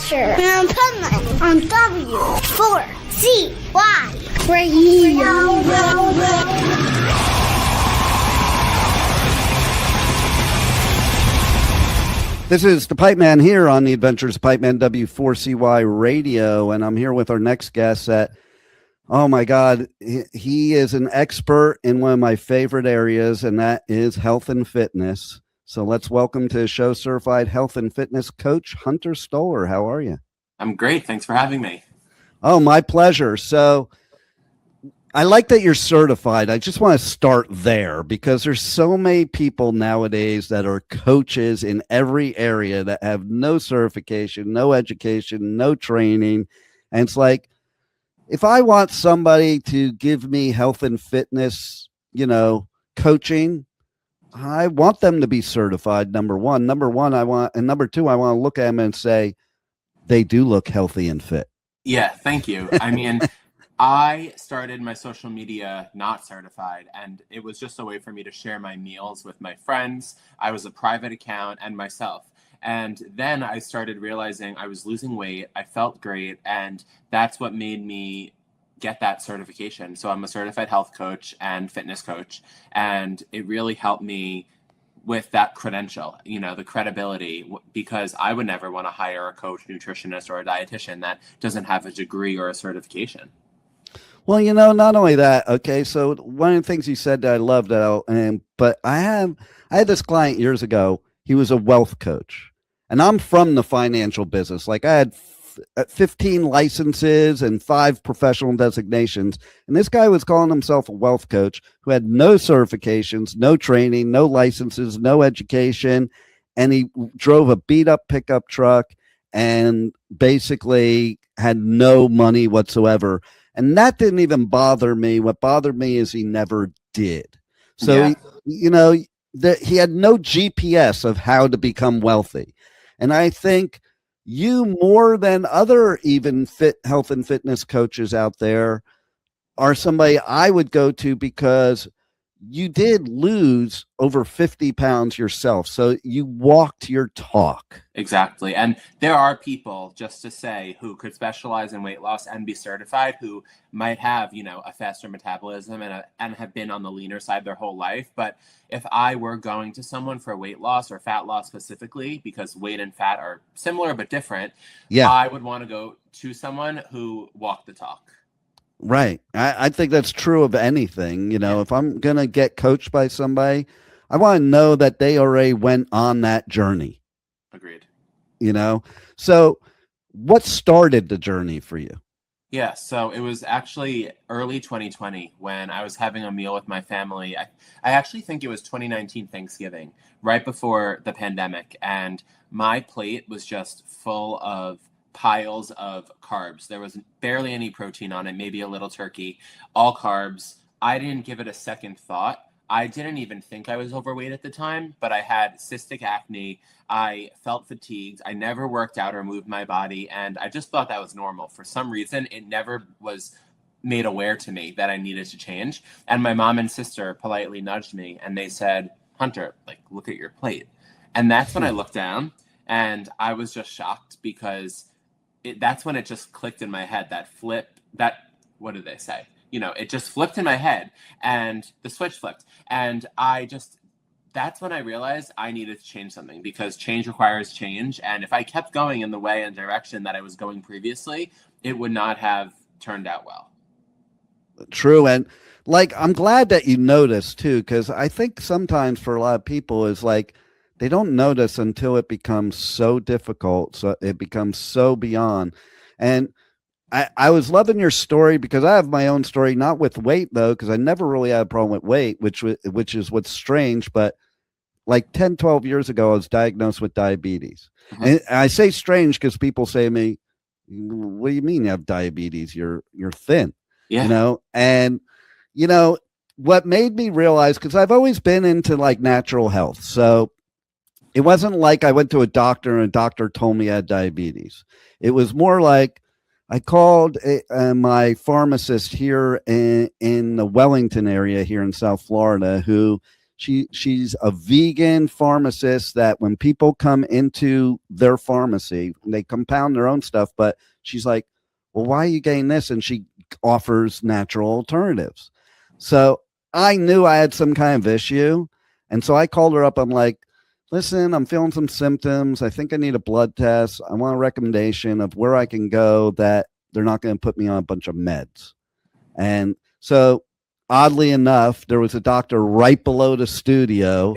Asher, and Pumpkin on W4CY Radio. This is the Pipe Man here on the Adventures of Pipe Man W4CY Radio, and I'm here with our next guest that, oh my God, he is an expert in one of my favorite areas, and that is health and fitness. So let's welcome to the show certified health and fitness coach, Hunter Stoller. How are you? I'm great. Thanks for having me. Oh, my pleasure. So I like that you're certified. I just want to start there because there's so many people nowadays that are coaches in every area that have no certification, no education, no training. And it's like, if I want somebody to give me health and fitness, coaching, I want them to be certified. Number one, and number two, I want to look at them and say, they do look healthy and fit. Yeah, thank you. I mean, I started my social media not certified, and it was just a way for me to share my meals with my friends. I was a private account and myself. And then I started realizing I was losing weight. I felt great. And that's what made me get that certification. So I'm a certified health coach and fitness coach. And it really helped me with that credential, the credibility, because I would never want to hire a coach, nutritionist, or a dietitian that doesn't have a degree or a certification. Well, not only that, okay, so one of the things you said that I loved, but I had this client years ago. He was a wealth coach, and I'm from the financial business. Like, I had 15 licenses and 5 professional designations, and this guy was calling himself a wealth coach who had no certifications, no training, no licenses, no education, and he drove a beat up pickup truck and basically had no money whatsoever. And that didn't even bother me. What bothered me is he never did. So, he had no GPS of how to become wealthy. And I think you, more than other even health and fitness coaches out there, are somebody I would go to because you did lose over 50 pounds yourself. So you walked your talk. Exactly. And there are people, just to say, who could specialize in weight loss and be certified, who might have, a faster metabolism and have been on the leaner side their whole life. But if I were going to someone for weight loss or fat loss specifically, because weight and fat are similar but different, I would want to go to someone who walked the talk. Right. I think that's true of anything. If I'm going to get coached by somebody, I want to know that they already went on that journey. Agreed. So what started the journey for you? Yeah, so it was actually early 2020 when I was having a meal with my family. I actually think it was 2019 Thanksgiving, right before the pandemic. And my plate was just full of piles of carbs. There was barely any protein on it, maybe a little turkey, all carbs. I didn't give it a second thought. I didn't even think I was overweight at the time, but I had cystic acne. I felt fatigued. I never worked out or moved my body, and I just thought that was normal. For some reason, it never was made aware to me that I needed to change. And my mom and sister politely nudged me, and they said, "Hunter, look at your plate." And that's when I looked down, and I was just shocked because that's when it just clicked in my head, what did they say? It just flipped in my head and the switch flipped. And that's when I realized I needed to change something, because change requires change. And if I kept going in the way and direction that I was going previously, it would not have turned out well. True. And I'm glad that you noticed too, because I think sometimes for a lot of people is they don't notice until it becomes so difficult. So it becomes so beyond. And I was loving your story because I have my own story, not with weight though, because I never really had a problem with weight, which is what's strange. But 10, 12 years ago, I was diagnosed with diabetes. Mm-hmm. And I say strange because people say to me, "What do you mean you have diabetes? You're thin." Yeah. And what made me realize, because I've always been into natural health. So it wasn't like I went to a doctor and a doctor told me I had diabetes. It was more like I called my pharmacist here in the Wellington area here in South Florida, who She's a vegan pharmacist that when people come into their pharmacy, they compound their own stuff, but she's like, well, why are you getting this? And she offers natural alternatives. So I knew I had some kind of issue. And so I called her up. I'm like, listen, I'm feeling some symptoms. I think I need a blood test. I want a recommendation of where I can go that they're not going to put me on a bunch of meds. And so oddly enough, there was a doctor right below the studio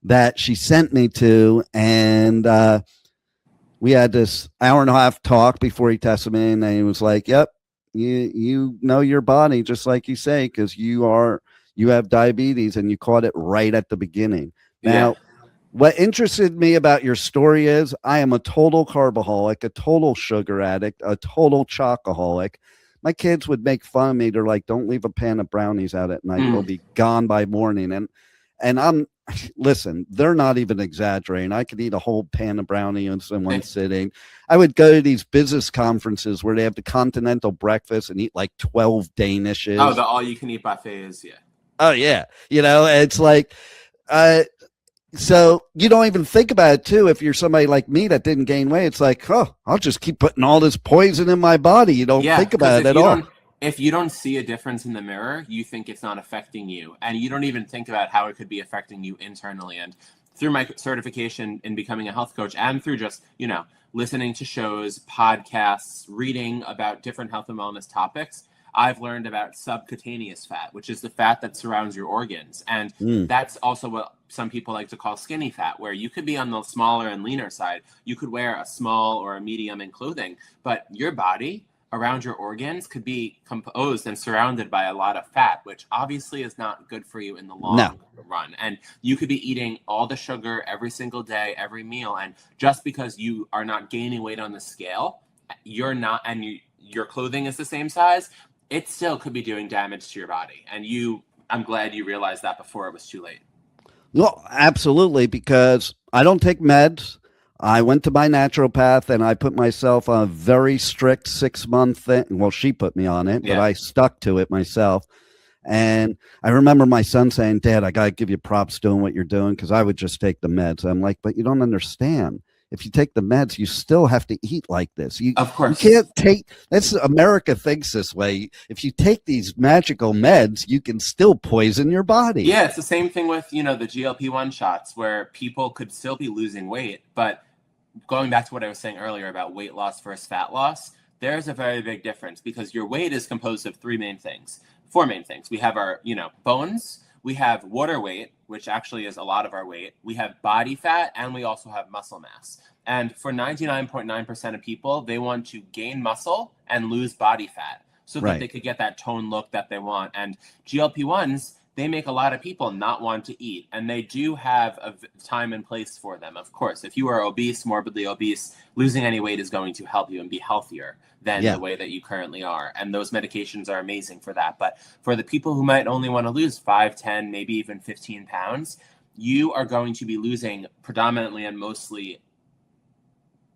that she sent me to. And we had this hour and a half talk before he tested me. And he was like, yep, you know your body, just like you say, because you have diabetes and you caught it right at the beginning. Now, what interested me about your story is I am a total carbaholic, a total sugar addict, a total chocoholic. My kids would make fun of me. They're like, don't leave a pan of brownies out at night. They'll be gone by morning. And listen, they're not even exaggerating. I could eat a whole pan of brownies in one sitting. I would go to these business conferences where they have the continental breakfast and eat like 12 Danishes. Oh, the all-you-can-eat buffets, yeah. Oh, yeah. It's like, so you don't even think about it, too. If you're somebody like me that didn't gain weight, it's like, oh, I'll just keep putting all this poison in my body. You don't think about it at all. If you don't see a difference in the mirror, you think it's not affecting you. And you don't even think about how it could be affecting you internally. And through my certification in becoming a health coach and through just, listening to shows, podcasts, reading about different health and wellness topics, I've learned about subcutaneous fat, which is the fat that surrounds your organs. And that's also what some people like to call skinny fat, where you could be on the smaller and leaner side. You could wear a small or a medium in clothing, but your body around your organs could be composed and surrounded by a lot of fat, which obviously is not good for you in the long run. And you could be eating all the sugar every single day, every meal. And just because you are not gaining weight on the scale, you're not, and your clothing is the same size, it still could be doing damage to your body. And I'm glad you realized that before it was too late. Well, absolutely, because I don't take meds. I went to my naturopath and I put myself on a very strict 6-month thing. Well, she put me on it, but I stuck to it myself. And I remember my son saying, Dad, I got to give you props doing what you're doing, because I would just take the meds. I'm like, but you don't understand. If you take the meds, you still have to eat like this. Of course. You can't take, America thinks this way. If you take these magical meds, you can still poison your body. Yeah, it's the same thing with, the GLP-1 shots, where people could still be losing weight. But going back to what I was saying earlier about weight loss versus fat loss, there's a very big difference, because your weight is composed of four main things. We have our, bones. We have water weight, which actually is a lot of our weight. We have body fat, and we also have muscle mass. And for 99.9% of people, they want to gain muscle and lose body fat so that they could get that toned look that they want. And GLP-1s, they make a lot of people not want to eat. And they do have a time and place for them. Of course, if you are obese, morbidly obese, losing any weight is going to help you and be healthier than the way that you currently are. And those medications are amazing for that. But for the people who might only want to lose 5, 10, maybe even 15 pounds, you are going to be losing predominantly and mostly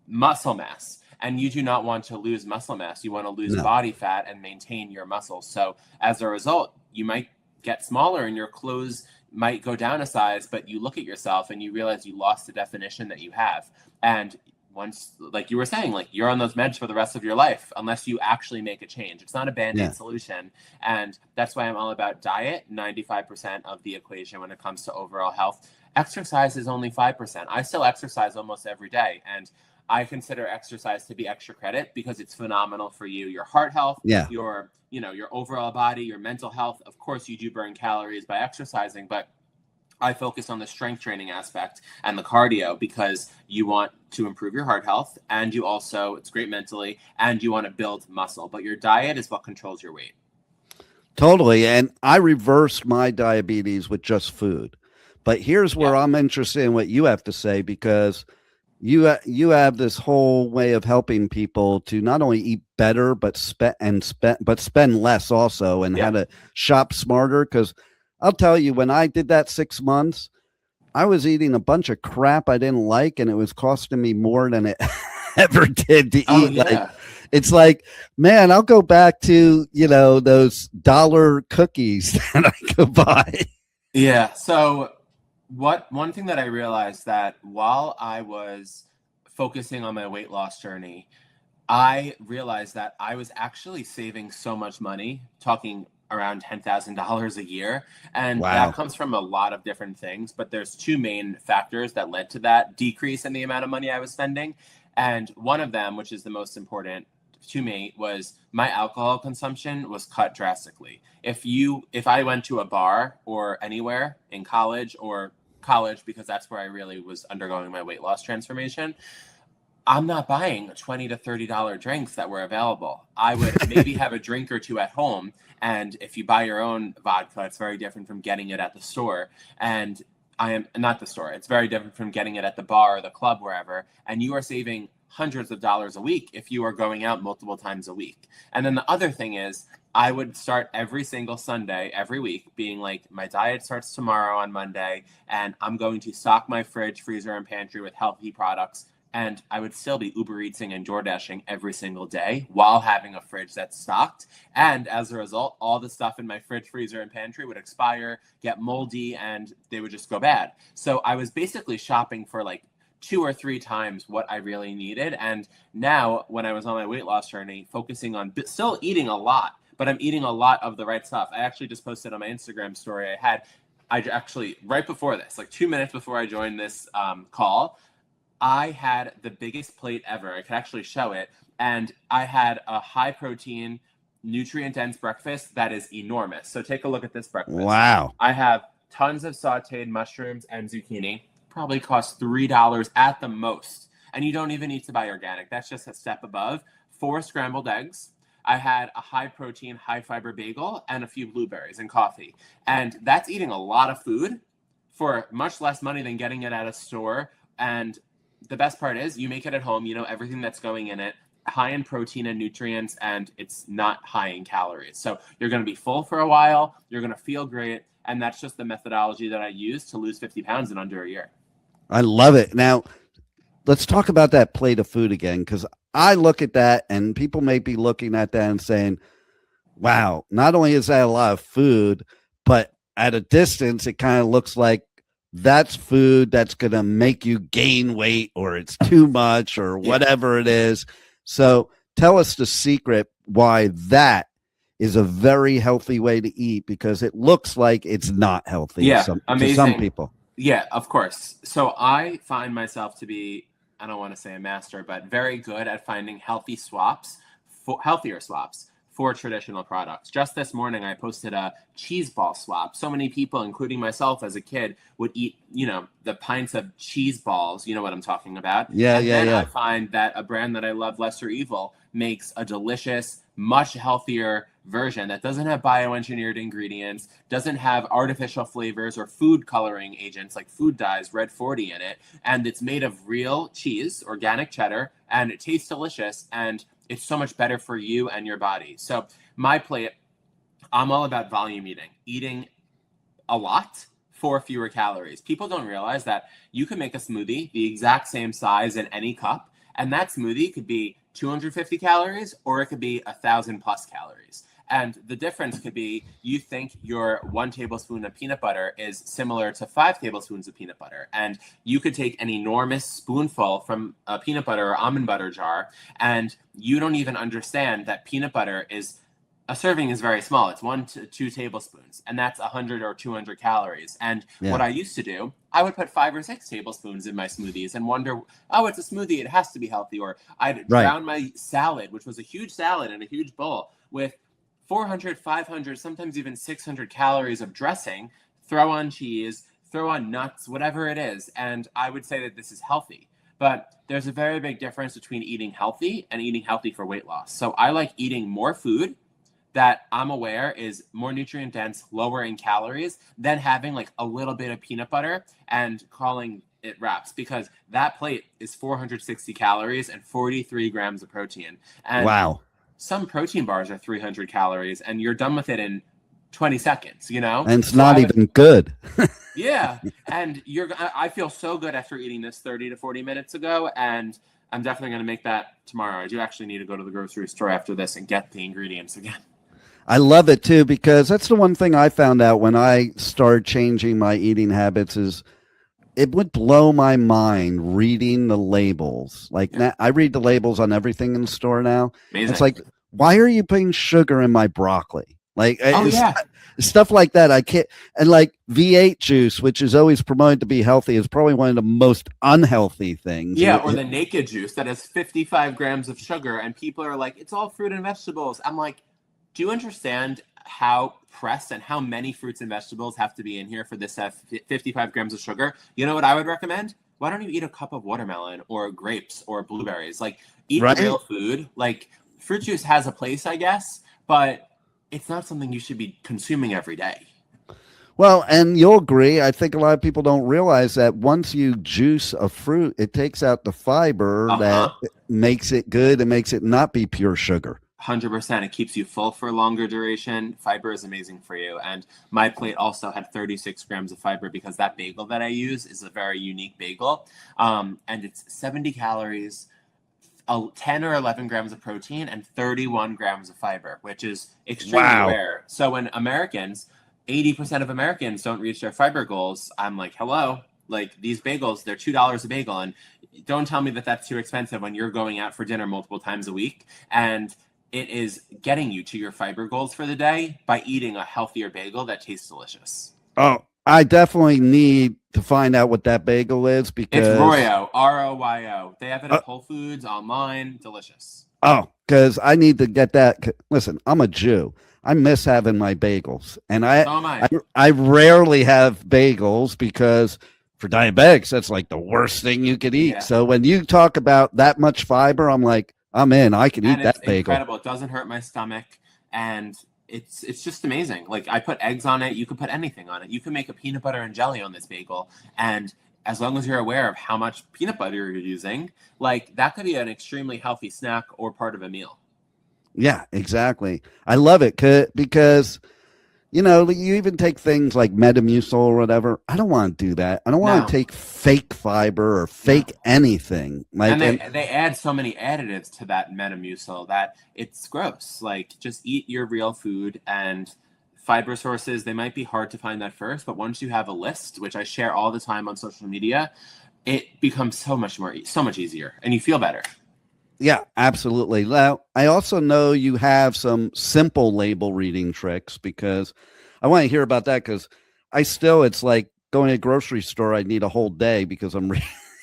muscle mass. And you do not want to lose muscle mass. You want to lose body fat and maintain your muscles. So as a result, you might get smaller and your clothes might go down a size, but you look at yourself and you realize you lost the definition that you have. And once, like you were saying, like you're on those meds for the rest of your life, unless you actually make a change. It's not a Band-Aid solution. And that's why I'm all about diet, 95% of the equation when it comes to overall health. Exercise is only 5%. I still exercise almost every day. And I consider exercise to be extra credit because it's phenomenal for you, your heart health, your overall body, your mental health. Of course, you do burn calories by exercising, but I focus on the strength training aspect and the cardio because you want to improve your heart health, and you also, it's great mentally, and you want to build muscle. But your diet is what controls your weight. Totally. And I reversed my diabetes with just food. But here's where I'm interested in what you have to say, because you have this whole way of helping people to not only eat better, but spend less also, and how to shop smarter. Because I'll tell you, when I did that 6 months, I was eating a bunch of crap I didn't like, and it was costing me more than it ever did to eat. Like, it's like, man, I'll go back to, those dollar cookies that I could buy. Yeah. So one thing that I realized that while I was focusing on my weight loss journey, I realized that I was actually saving so much money, talking around $10,000 a year. And that Wow. comes from a lot of different things. But there's two main factors that led to that decrease in the amount of money I was spending. And one of them, which is the most important to me, was my alcohol consumption was cut drastically. If I went to a bar or anywhere in college, because that's where I really was undergoing my weight loss transformation, I'm not buying $20 to $30 drinks that were available. I would maybe have a drink or two at home. And if you buy your own vodka, it's very different from getting it at the store. And I am not the store. It's very different from getting it at the bar or the club, wherever. And you are saving hundreds of dollars a week if you are going out multiple times a week. And then the other thing is, I would start every single Sunday, every week, being like, my diet starts tomorrow on Monday, and I'm going to stock my fridge, freezer, and pantry with healthy products. And I would still be Uber Eatsing and DoorDashing every single day while having a fridge that's stocked. And as a result, all the stuff in my fridge, freezer, and pantry would expire, get moldy, and they would just go bad. So I was basically shopping for like 2 or 3 times what I really needed. And now, when I was on my weight loss journey, focusing on still eating a lot, but I'm eating a lot of the right stuff. I actually just posted on my Instagram story. I actually, right before this, like 2 minutes before I joined this call, I had the biggest plate ever. I could actually show it. And I had a high protein, nutrient dense breakfast that is enormous. So take a look at this breakfast. Wow. I have tons of sauteed mushrooms and zucchini. Probably cost $3 at the most. And you don't even need to buy organic. That's just a step above. 4 scrambled eggs. I had a high protein, high fiber bagel and a few blueberries and coffee. And that's eating a lot of food for much less money than getting it at a store. And the best part is you make it at home, you know everything that's going in it, high in protein and nutrients, and it's not high in calories. So you're going to be full for a while, you're going to feel great, and that's just the methodology that I use to lose 50 pounds in under a year. I love it. Now, let's talk about that plate of food again, because I look at that and people may be looking at that and saying, wow, not only is that a lot of food, but at a distance, it kind of looks like that's food that's going to make you gain weight, or it's too much, or whatever it is. So tell us the secret why that is a very healthy way to eat, because it looks like it's not healthy to some people. Yeah, of course. So I find myself to be, I don't want to say a master, but very good at finding healthier swaps for traditional products. Just this morning, I posted a cheese ball swap. So many people, including myself as a kid, would eat, the pints of cheese balls. You know what I'm talking about? I find that a brand that I love, Lesser Evil, makes a delicious, much healthier version that doesn't have bioengineered ingredients, doesn't have artificial flavors or food coloring agents like food dyes, Red 40 in it, and it's made of real cheese, organic cheddar, and it tastes delicious, and it's so much better for you and your body. So my plate, I'm all about volume eating a lot for fewer calories. People don't realize that you can make a smoothie the exact same size in any cup, and that smoothie could be 250 calories or it could be 1,000 plus calories. And the difference could be you think your 1 tablespoon of peanut butter is similar to 5 tablespoons of peanut butter. And you could take an enormous spoonful from a peanut butter or almond butter jar, and you don't even understand that peanut butter a serving is very small. It's 1 to 2 tablespoons, and that's 100 or 200 calories. And what I used to do, I would put 5 or 6 tablespoons in my smoothies and wonder, oh, it's a smoothie, it has to be healthy. Or I'd drown my salad, which was a huge salad in a huge bowl, with 400, 500, sometimes even 600 calories of dressing, throw on cheese, throw on nuts, whatever it is. And I would say that this is healthy. But there's a very big difference between eating healthy and eating healthy for weight loss. So I like eating more food that I'm aware is more nutrient dense, lower in calories, than having like a little bit of peanut butter and calling it wraps, because that plate is 460 calories and 43 grams of protein. And wow. Some protein bars are 300 calories and you're done with it in 20 seconds, And it's not even good. Yeah. And I feel so good after eating this 30 to 40 minutes ago. And I'm definitely going to make that tomorrow. I do actually need to go to the grocery store after this and get the ingredients again. I love it too, because that's the one thing I found out when I started changing my eating habits is it would blow my mind reading the labels. Like Yeah. now, I read the labels on everything in the store now. It's Amazing. like, why are you putting sugar in my broccoli? Like Oh yeah. stuff like that. I can't. And like V8 juice, which is always promoted to be healthy, is probably one of the most unhealthy things. Yeah, or the naked juice that has 55 grams of sugar, and people are like, it's all fruit and vegetables. I'm like, do you understand how pressed and how many fruits and vegetables have to be in here for this 55 grams of sugar? You know what I would recommend? Why don't you eat a cup of watermelon or grapes or blueberries? Like, eat Right? real food. Like, fruit juice has a place, I guess, but it's not something you should be consuming every day. Well, and you'll agree. I think a lot of people don't realize that once you juice a fruit, it takes out the fiber that makes it good and makes it not be pure sugar. 100%. It keeps you full for a longer duration. Fiber is amazing for you. And my plate also had 36 grams of fiber because that bagel that I use is a very unique bagel. And it's 70 calories, 10 or 11 grams of protein, and 31 grams of fiber, which is extremely rare. So when 80% of Americans don't reach their fiber goals, I'm like, hello, like these bagels, they're $2 a bagel. And don't tell me that that's too expensive when you're going out for dinner multiple times a week. And it is getting you to your fiber goals for the day by eating a healthier bagel that tastes delicious. Oh, I definitely need to find out what that bagel is because it's Royo, Royo. They have it at Whole Foods, online, delicious. Oh, because I need to get that. Listen, I'm a Jew. I miss having my bagels, and So am I. I rarely have bagels because for diabetics, that's like the worst thing you could eat. Yeah. So when you talk about that much fiber, I'm like, I'm in. I can eat that bagel. Incredible. It doesn't hurt my stomach, and it's just amazing. Like I put eggs on it. You could put anything on it. You can make a peanut butter and jelly on this bagel, and as long as you're aware of how much peanut butter you're using, like that could be an extremely healthy snack or part of a meal. Yeah, exactly. I love it because, you know, you even take things like Metamucil or whatever. I don't want to do that. I don't want to take fake fiber or fake anything. Like, and they add so many additives to that Metamucil that it's gross. Like, just eat your real food, and fiber sources, they might be hard to find at first, but once you have a list, which I share all the time on social media, it becomes so much easier, and you feel better. Yeah, absolutely. Now, I also know you have some simple label reading tricks because I want to hear about that because it's like going to a grocery store. I need a whole day because I'm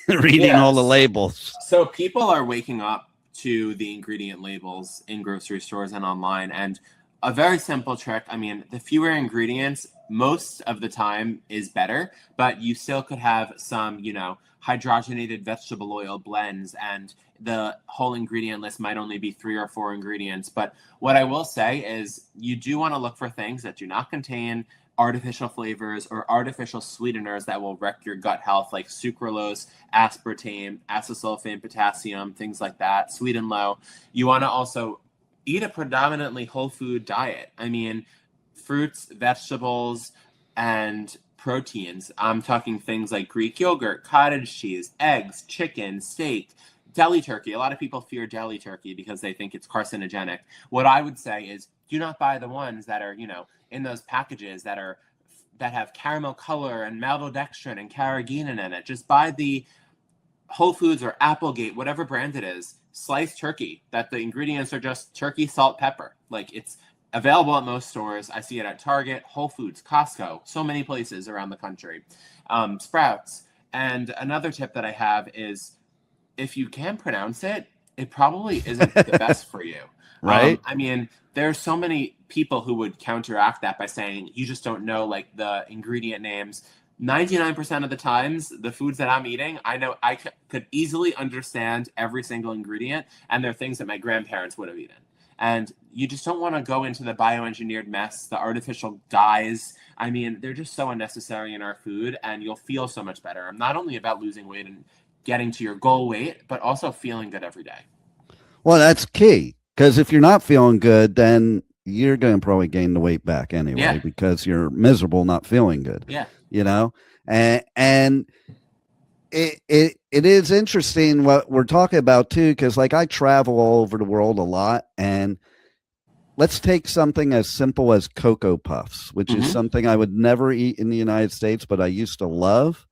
reading all the labels. So people are waking up to the ingredient labels in grocery stores and online. And a very simple trick, I mean, the fewer ingredients most of the time is better, but you still could have some, hydrogenated vegetable oil blends, and the whole ingredient list might only be 3 or 4 ingredients. But what I will say is you do want to look for things that do not contain artificial flavors or artificial sweeteners that will wreck your gut health, like sucralose, aspartame, acesulfame, potassium, things like that, sweet and low. You want to also eat a predominantly whole food diet. I mean, fruits, vegetables, and proteins. I'm talking things like Greek yogurt, cottage cheese, eggs, chicken, steak, deli turkey. A lot of people fear deli turkey because they think it's carcinogenic. What I would say is do not buy the ones that are, in those packages that have caramel color and maltodextrin and carrageenan in it. Just buy the Whole Foods or Applegate, whatever brand it is, sliced turkey, that the ingredients are just turkey, salt, pepper. Like, it's available at most stores. I see it at Target, Whole Foods, Costco, so many places around the country. Sprouts. And another tip that I have is if you can pronounce it, it probably isn't the best for you. Right. I mean, there's so many people who would counteract that by saying you just don't know like the ingredient names. 99% of the times, the foods that I'm eating, I know I could easily understand every single ingredient, and they're things that my grandparents would have eaten. And you just don't want to go into the bioengineered mess, the artificial dyes. I mean, they're just so unnecessary in our food, and you'll feel so much better. I'm not only about losing weight and getting to your goal weight, but also feeling good every day. Well, that's key, because if you're not feeling good, then you're going to probably gain the weight back anyway because you're miserable not feeling good. Yeah. And it is interesting what we're talking about too, because like I travel all over the world a lot, and let's take something as simple as Cocoa Puffs, which is something I would never eat in the United States, but I used to love.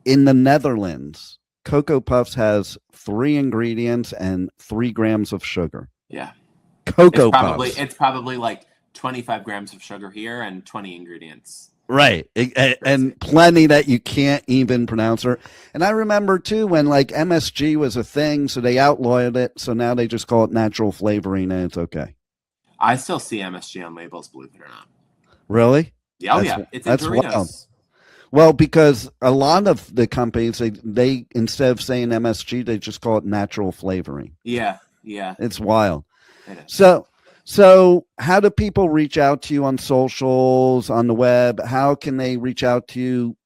In the Netherlands, Cocoa Puffs has 3 ingredients and 3 grams of sugar. Yeah. Cocoa Puffs. It's probably like 25 grams of sugar here and 20 ingredients. Right. And plenty that you can't even pronounce. And I remember too when like MSG was a thing, so they outlawed it. So now they just call it natural flavoring and it's okay. I still see MSG on labels, believe it or not. Really? Yeah, yeah. It's in Doritos. Wild. Well, because a lot of the companies, they instead of saying MSG, they just call it natural flavoring. Yeah, yeah. It's wild. It is. So how do people reach out to you on socials, on the web? How can they reach out to you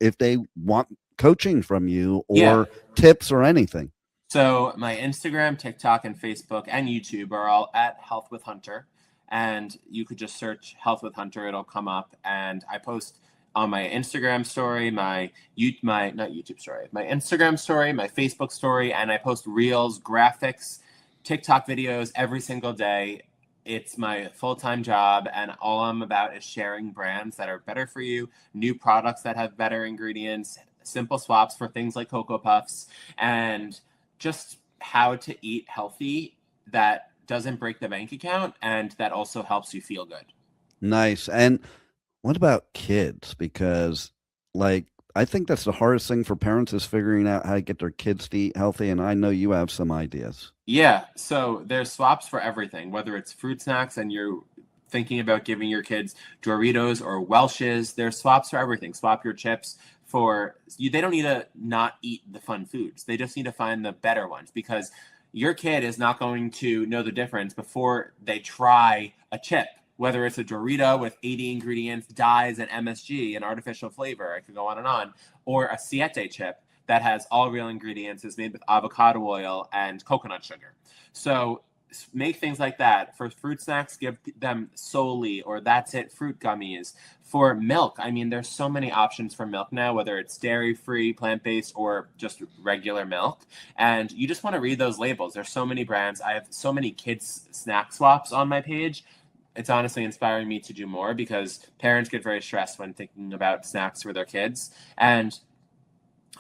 if they want coaching from you or tips or anything? So my Instagram, TikTok, and Facebook and YouTube are all at Health with Hunter. And you could just search Health with Hunter. It'll come up. And I post on my Instagram story, my Instagram story, my Facebook story, and I post reels, graphics, TikTok videos every single day. It's my full-time job, and all I'm about is sharing brands that are better for you, new products that have better ingredients, simple swaps for things like Cocoa Puffs, and just how to eat healthy that doesn't break the bank account and that also helps you feel good. Nice. And what about kids? Because like, I think that's the hardest thing for parents is figuring out how to get their kids to eat healthy. And I know you have some ideas. Yeah. So there's swaps for everything, whether it's fruit snacks and you're thinking about giving your kids Doritos or Welch's, there's swaps for everything. Swap your chips for you. They don't need to not eat the fun foods. They just need to find the better ones because your kid is not going to know the difference before they try a chip. Whether it's a Dorito with 80 ingredients, dyes, and MSG, and artificial flavor, I could go on, or a Siete chip that has all real ingredients, is made with avocado oil and coconut sugar. So make things like that. For fruit snacks, give them Soli or That's It fruit gummies. For milk, I mean, there's so many options for milk now, whether it's dairy-free, plant-based, or just regular milk. And you just want to read those labels. There's so many brands. I have so many kids snack swaps on my page. It's honestly inspiring me to do more because parents get very stressed when thinking about snacks for their kids. And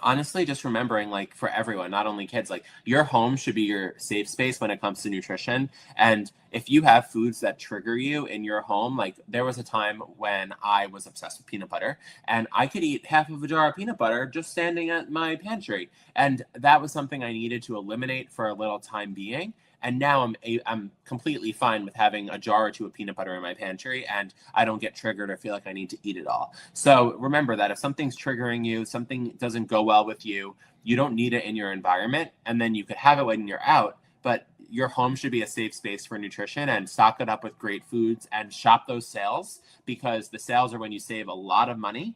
honestly, just remembering, like, for everyone, not only kids, like, your home should be your safe space when it comes to nutrition. And if you have foods that trigger you in your home, like, there was a time when I was obsessed with peanut butter, and I could eat half of a jar of peanut butter just standing at my pantry. And that was something I needed to eliminate for a little time being. And now I'm completely fine with having a jar or two of peanut butter in my pantry, and I don't get triggered or feel like I need to eat it all. So remember that if something's triggering you, something doesn't go well with you, you don't need it in your environment, and then you could have it when you're out, but your home should be a safe space for nutrition, and stock it up with great foods and shop those sales, because the sales are when you save a lot of money,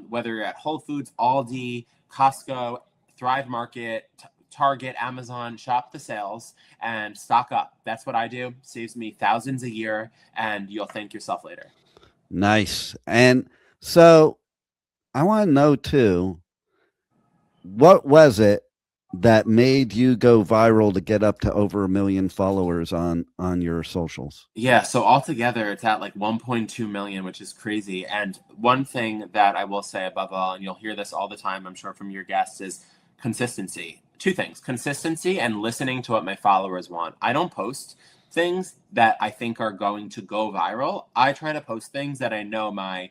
whether you're at Whole Foods, Aldi, Costco, Thrive Market, Target, Amazon, shop the sales and stock up. That's what I do. Saves me thousands a year, and you'll thank yourself later. Nice. And so I want to know too, what was it that made you go viral to get up to over 1 million followers on your socials? Yeah, so altogether it's at like 1.2 million, which is crazy. And one thing that I will say above all, and you'll hear this all the time, I'm sure, from your guests, is consistency. 2 things: consistency and listening to what my followers want. I don't post things that I think are going to go viral. I try to post things that I know my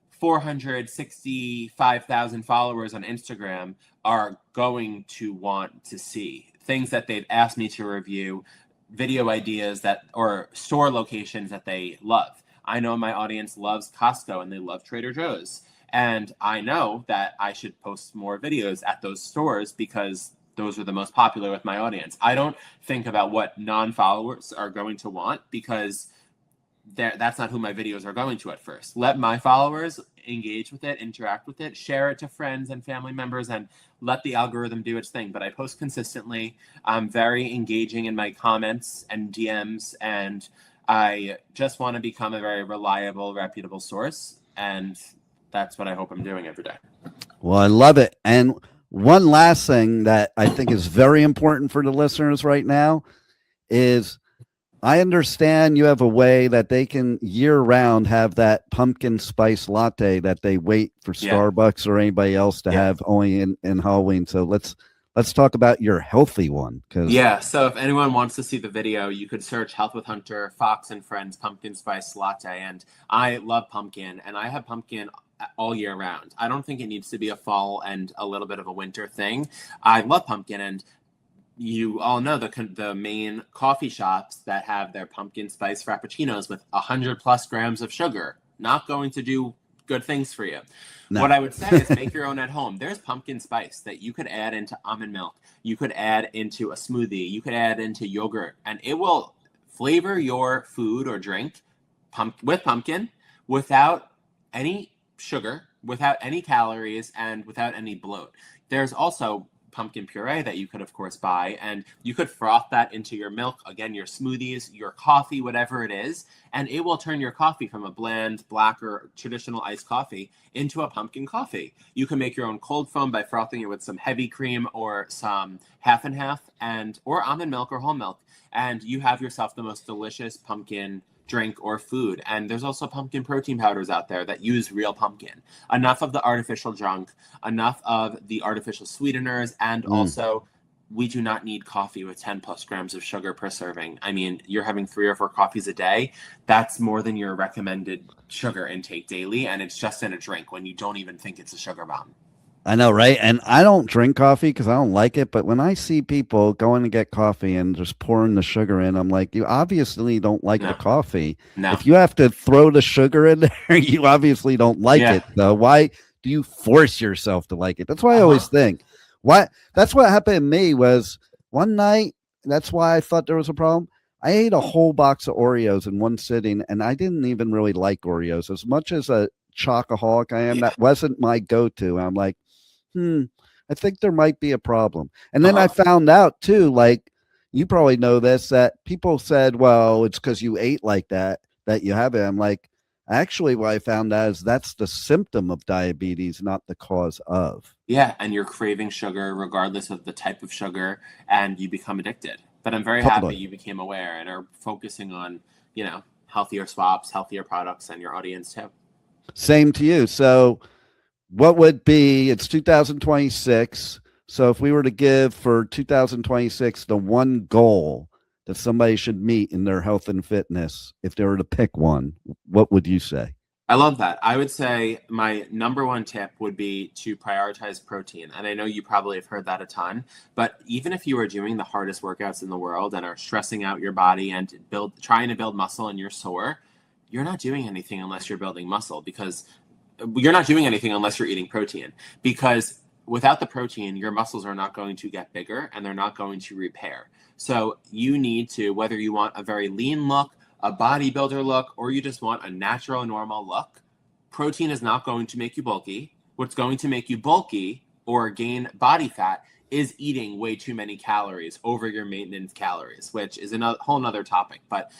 465,000 followers on Instagram are going to want to see. Things that they've asked me to review, video ideas that, or store locations that they love. I know my audience loves Costco and they love Trader Joe's. And I know that I should post more videos at those stores because those are the most popular with my audience. I don't think about what non-followers are going to want because that's not who my videos are going to at first. Let my followers engage with it, interact with it, share it to friends and family members, and let the algorithm do its thing. But I post consistently. I'm very engaging in my comments and DMs, and I just want to become a very reliable, reputable source. And that's what I hope I'm doing every day. Well, I love it. And one last thing that I think is very important for the listeners right now is I understand you have a way that they can year round have that pumpkin spice latte that they wait for Starbucks or anybody else to have only in Halloween. So let's talk about your healthy one. So if anyone wants to see the video, you could search Health with Hunter, Fox and Friends Pumpkin Spice Latte. And I love pumpkin, and I have pumpkin all year round. I don't think it needs to be a fall and a little bit of a winter thing. I love pumpkin, and you all know the main coffee shops that have their pumpkin spice frappuccinos with 100+ grams of sugar, not going to do good things for you. No. What I would say is make your own at home. There's pumpkin spice that you could add into almond milk. You could add into a smoothie. You could add into yogurt, and it will flavor your food or drink with pumpkin without any sugar, without any calories, and without any bloat. There's also pumpkin puree that you could of course buy, and you could froth that into your milk, again, your smoothies, your coffee, whatever it is, and it will turn your coffee from a bland black or traditional iced coffee into a pumpkin coffee. You can make your own cold foam by frothing it with some heavy cream or some half and half, or almond milk or whole milk, and you have yourself the most delicious pumpkin drink or food. And there's also pumpkin protein powders out there that use real pumpkin. Enough of the artificial junk, enough of the artificial sweeteners, and also we do not need coffee with 10+ grams of sugar per serving. I mean, you're having 3 or 4 coffees a day. That's more than your recommended sugar intake daily, and it's just in a drink when you don't even think it's a sugar bomb. I know, right? And I don't drink coffee because I don't like it. But when I see people going to get coffee and just pouring the sugar in, I'm like, you obviously don't like the coffee. No. If you have to throw the sugar in there, you obviously don't like it. Though. Why do you force yourself to like it? That's why I always think. That's what happened to me was one night. That's why I thought there was a problem. I ate a whole box of Oreos in one sitting, and I didn't even really like Oreos. As much as a chocoholic I am, that wasn't my go-to. I'm like, I think there might be a problem. And then I found out too, like you probably know this, that people said, well, it's because you ate like that you have it. I'm like, actually what I found out is that's the symptom of diabetes, not the cause of. Yeah, and you're craving sugar regardless of the type of sugar, and you become addicted. But I'm very happy you became aware and are focusing on, healthier swaps, healthier products, and your audience too. Same to you. So what would be, it's 2026. So if we were to give for 2026, the one goal that somebody should meet in their health and fitness, if they were to pick one, what would you say? I love that. I would say my number one tip would be to prioritize protein. And I know you probably have heard that a ton, but even if you are doing the hardest workouts in the world and are stressing out your body and trying to build muscle and you're sore, you're not doing anything unless you're building muscle, because you're not doing anything unless you're eating protein, because without the protein, your muscles are not going to get bigger and they're not going to repair. So you need to, whether you want a very lean look, a bodybuilder look, or you just want a natural, normal look, protein is not going to make you bulky. What's going to make you bulky or gain body fat is eating way too many calories over your maintenance calories, which is a whole nother topic. But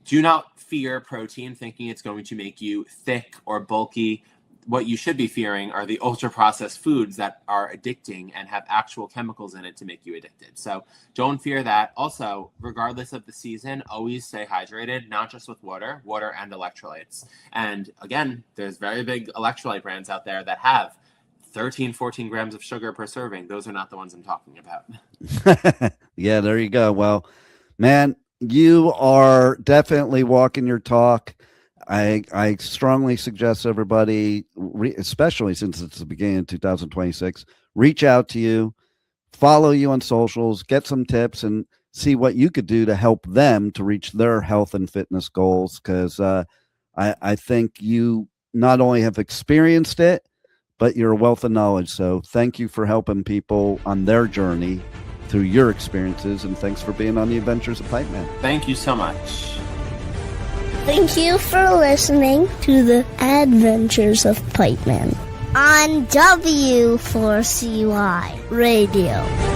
do not fear protein thinking it's going to make you thick or bulky. What you should be fearing are the ultra-processed foods that are addicting and have actual chemicals in it to make you addicted. So don't fear that. Also, regardless of the season, always stay hydrated, not just with water and electrolytes. And again, there's very big electrolyte brands out there that have 13, 14 grams of sugar per serving. Those are not the ones I'm talking about. Yeah, there you go. Well, man, you are definitely walking your talk. I strongly suggest everybody, especially since it's the beginning of 2026, reach out to you, follow you on socials, get some tips, and see what you could do to help them to reach their health and fitness goals. Because I think you not only have experienced it, but you're a wealth of knowledge. So thank you for helping people on their journey through your experiences, and thanks for being on the Adventures of Pipe Man. Thank you so much. Thank you for listening to the Adventures of Pipe Man on W4CY Radio.